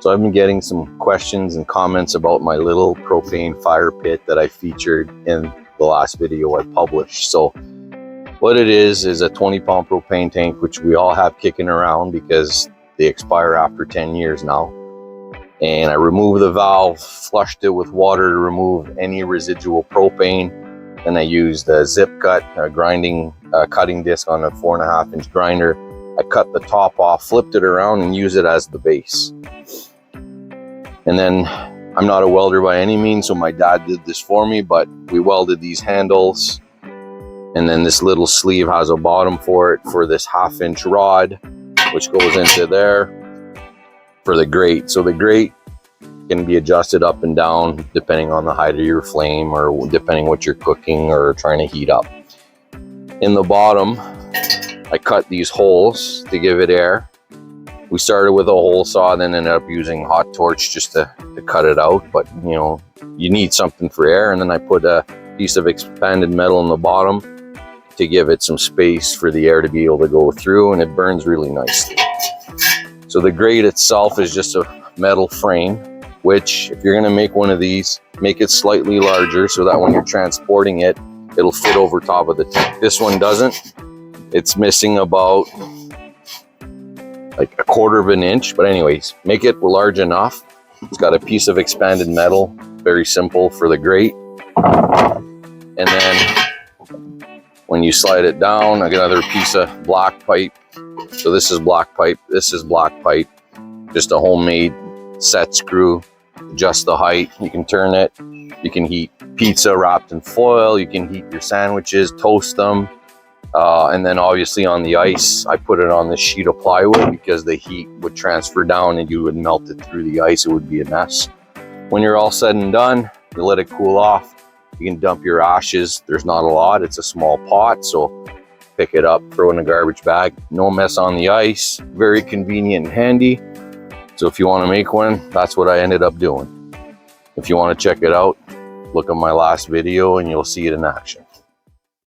So I've been getting some questions and comments about my little propane fire pit that I featured in the last video I published. So what it is a 20-pound propane tank, which we all have kicking around because they expire after 10 years now. And I removed the valve, flushed it with water to remove any residual propane. Then I used a zip cut, a cutting disc on a 4.5-inch grinder. I cut the top off, flipped it around, and used it as the base. And then I'm not a welder by any means, so my dad did this for me, but we welded these handles. And then this little sleeve has a bottom for it for this 1/2-inch rod, which goes into there for the grate. So the grate can be adjusted up and down depending on the height of your flame or depending what you're cooking or trying to heat up. In the bottom, I cut these holes to give it air. We started with a hole saw, then ended up using hot torch just to cut it out. But you know, you need something for air. And then I put a piece of expanded metal in the bottom to give it some space for the air to be able to go through, and it burns really nicely. So the grate itself is just a metal frame, which if you're gonna make one of these, make it slightly larger so that when you're transporting it, it'll fit over top of the tank. This one doesn't. It's missing about like 1/4 of an inch, but anyways, make it large enough. It's got a piece of expanded metal, very simple for the grate. And then when you slide it down, I got another piece of black pipe. So this is black pipe, this is black pipe, just a homemade set screw, adjust the height. You can turn it, you can heat pizza wrapped in foil, you can heat your sandwiches, toast them. And then obviously on the ice, I put it on this sheet of plywood because the heat would transfer down and you would melt it through the ice. It would be a mess. When you're all said and done, you let it cool off. You can dump your ashes. There's not a lot, it's a small pot, so pick it up, throw it in a garbage bag. No mess on the ice, very convenient and handy. So if you want to make one, that's what I ended up doing. If you want to check it out, look at my last video and you'll see it in action.